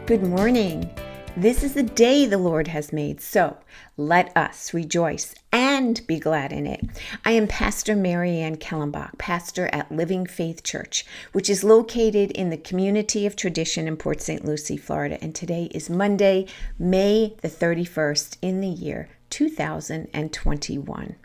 Good morning. This is the day the Lord has made, so let us rejoice and be glad in it. I am Pastor Mary Ann Kellenbach, pastor at Living Faith Church, which is located in the Community of Tradition in Port St. Lucie, Florida. And today is Monday, May the 31st in the year 2021.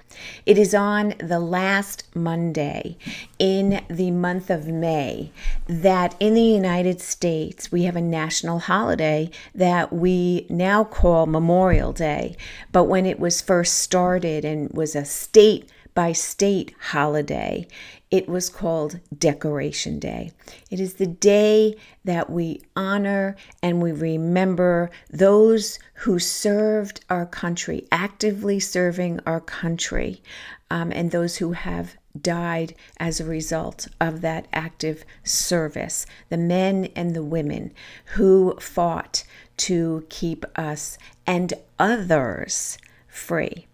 It is on the last Monday in the month of May that in the United States we have a national holiday that we now call Memorial Day. But when it was first started and was a state by state holiday, it was called Decoration Day. It is the day that we honor and we remember those who served our country, actively serving our country, and those who have died as a result of that active service. The men and the women who fought to keep us and others free.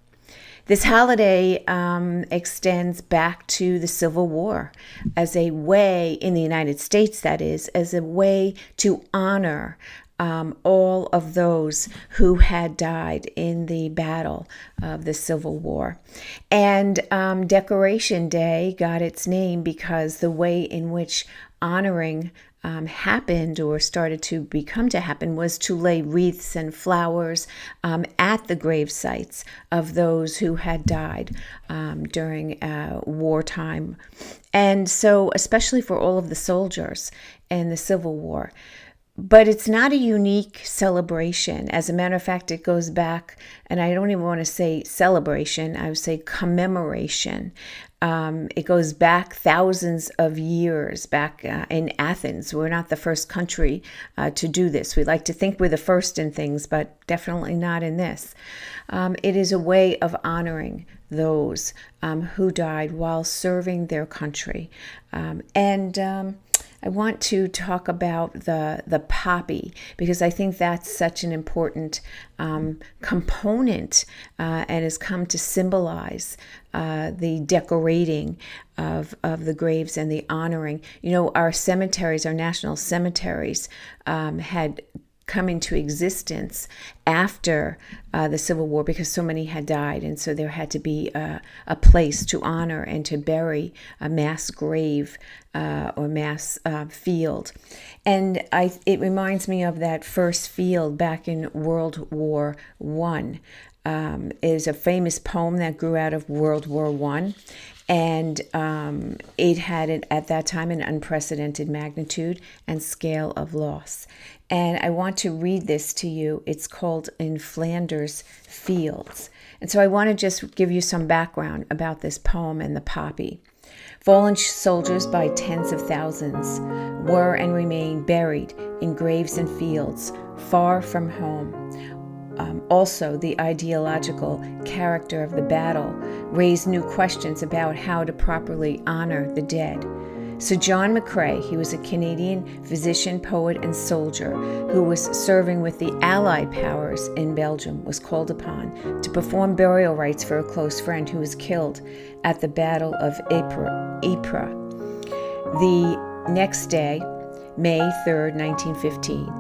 This holiday extends back to the Civil War as a way, in the United States that is, as a way to honor all of those who had died in the battle of the Civil War. And Decoration Day got its name because the way in which honoring happened or started to become to happen was to lay wreaths and flowers at the grave sites of those who had died during wartime. And so, especially for all of the soldiers in the Civil War. But it's not a unique celebration. As a matter of fact, it goes back, and I don't even want to say celebration, I would say commemoration. It goes back thousands of years, back in Athens. We're not the first country to do this. We like to think we're the first in things, but definitely not in this. It is a way of honoring those who died while serving their country. I want to talk about the poppy because I think that's such an important component and has come to symbolize the decorating of the graves and the honoring. You know, our cemeteries, our national cemeteries had come into existence after the Civil War because so many had died, and so there had to be a place to honor and to bury a mass grave or mass field. And it reminds me of that first field back in World War I. Is a famous poem that grew out of World War I. And it had, at that time, an unprecedented magnitude and scale of loss. And I want to read this to you. It's called In Flanders Fields. And so I want to just give you some background about this poem and the poppy. Fallen soldiers by tens of thousands were and remain buried in graves and fields far from home. Also, the ideological character of the battle raised new questions about how to properly honor the dead. So John McCrae, he was a Canadian physician, poet, and soldier who was serving with the Allied powers in Belgium, was called upon to perform burial rites for a close friend who was killed at the Battle of Ypres. The next day, May 3rd, 1915,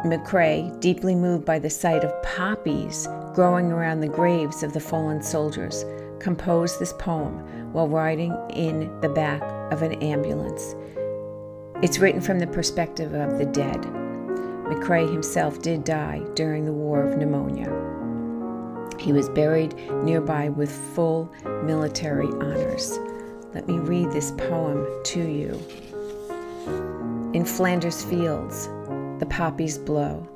McCrae, deeply moved by the sight of poppies growing around the graves of the fallen soldiers, composed this poem while riding in the back of an ambulance. It's written from the perspective of the dead. McCrae himself did die during the War of Pneumonia. He was buried nearby with full military honors. Let me read this poem to you. In Flanders Fields, the poppies blow.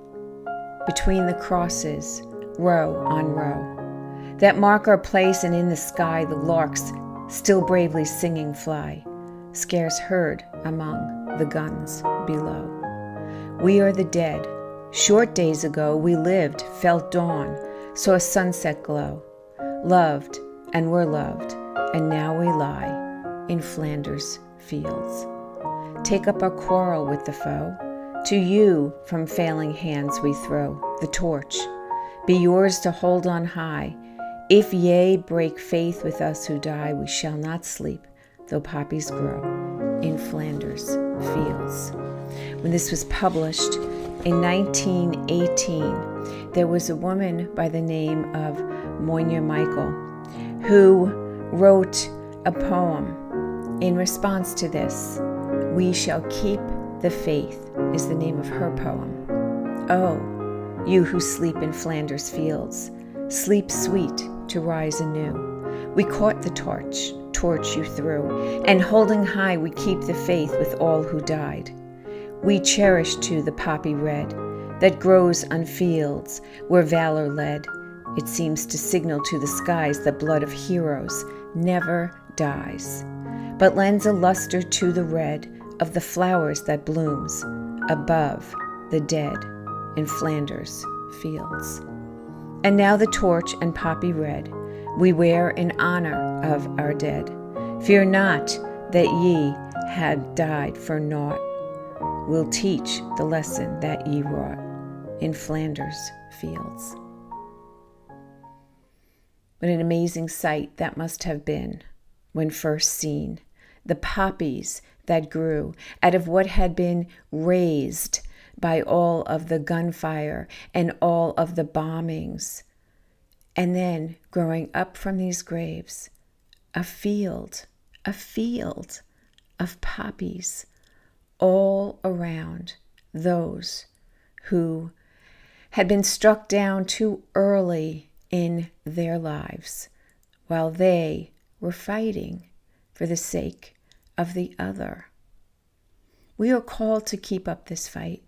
Between the crosses, row on row, that mark our place, and in the sky the larks still bravely singing fly, scarce heard among the guns below. We are the dead. Short days ago we lived, felt dawn, saw a sunset glow, loved and were loved, and now we lie in Flanders Fields. Take up our quarrel with the foe. To you from failing hands we throw the torch. Be yours to hold on high. If ye break faith with us who die, we shall not sleep, though poppies grow in Flanders Fields. When this was published In 1918, there was a woman by the name of Monia Michael who wrote a poem in response to this. "We shall keep the faith" is the name of her poem. "Oh, you who sleep in Flanders fields, sleep sweet to rise anew. We caught the torch you threw, and holding high we keep the faith with all who died. We cherish too the poppy red that grows on fields where valor led. It seems to signal to the skies the blood of heroes never dies, but lends a luster to the red of the flowers that blooms above the dead in Flanders fields. And now the torch and poppy red we wear in honor of our dead. Fear not that ye had died for naught. We'll teach the lesson that ye wrought in Flanders fields." What an amazing sight that must have been when first seen. The poppies that grew out of what had been razed by all of the gunfire and all of the bombings. And then growing up from these graves, a field of poppies all around those who had been struck down too early in their lives while they were fighting for the sake of the other. We are called to keep up this fight.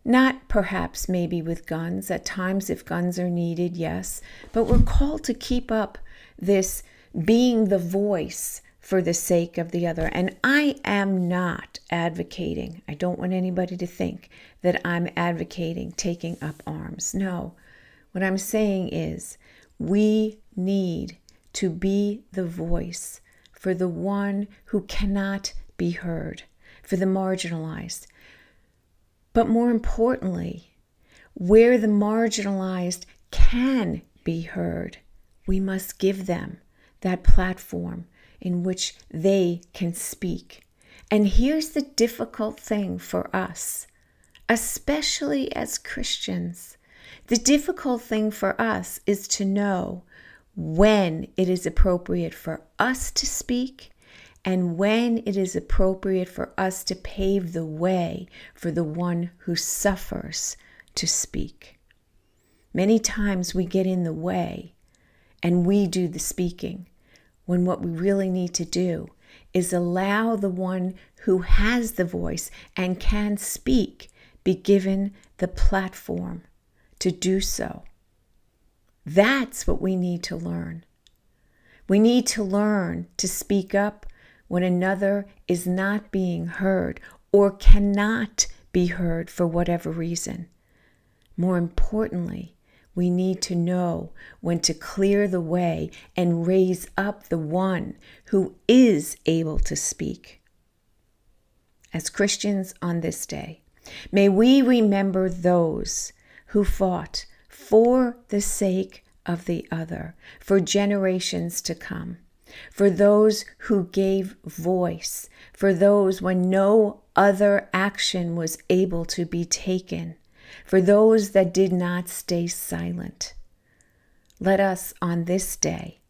Not perhaps maybe with guns, at times if guns are needed, yes, but we're called to keep up this being the voice for the sake of the other. And I am not advocating, I don't want anybody to think that I'm advocating taking up arms. No, what I'm saying is we need to be the voice for the one who cannot be heard, for the marginalized. But more importantly, where the marginalized can be heard, we must give them that platform in which they can speak. And here's the difficult thing for us, especially as Christians. The difficult thing for us is to know when it is appropriate for us to speak and when it is appropriate for us to pave the way for the one who suffers to speak. Many times we get in the way and we do the speaking, when what we really need to do is allow the one who has the voice and can speak be given the platform to do so. That's what we need to learn. We need to learn to speak up when another is not being heard or cannot be heard for whatever reason. More importantly, we need to know when to clear the way and raise up the one who is able to speak. As Christians on this day, may we remember those who fought for the sake of the other, for generations to come, for those who gave voice, for those when no other action was able to be taken, for those that did not stay silent. Let us on this day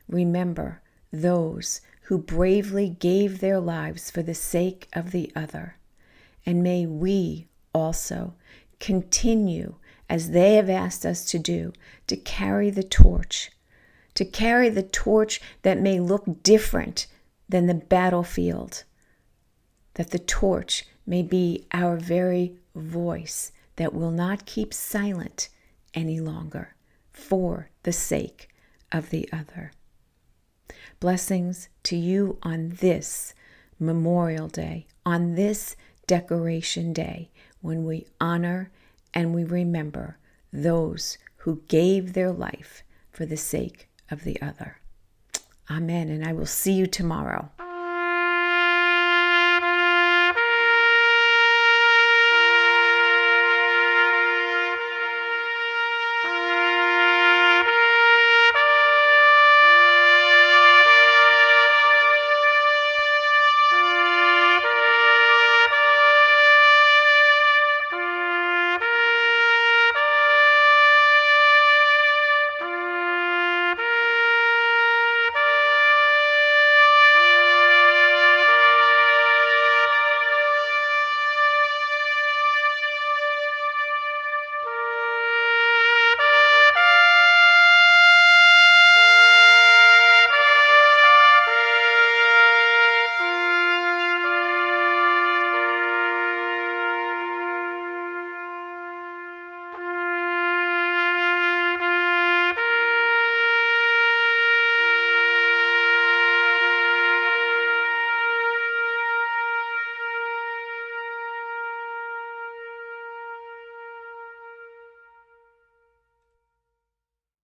remember those who bravely gave their lives for the sake of the other, and may we also continue, as they have asked us to do, to carry the torch that may look different than the battlefield, that the torch may be our very voice that will not keep silent any longer for the sake of the other. Blessings to you on this Memorial Day, on this Decoration Day, when we honor and we remember those who gave their life for the sake of the other. Amen. And I will see you tomorrow.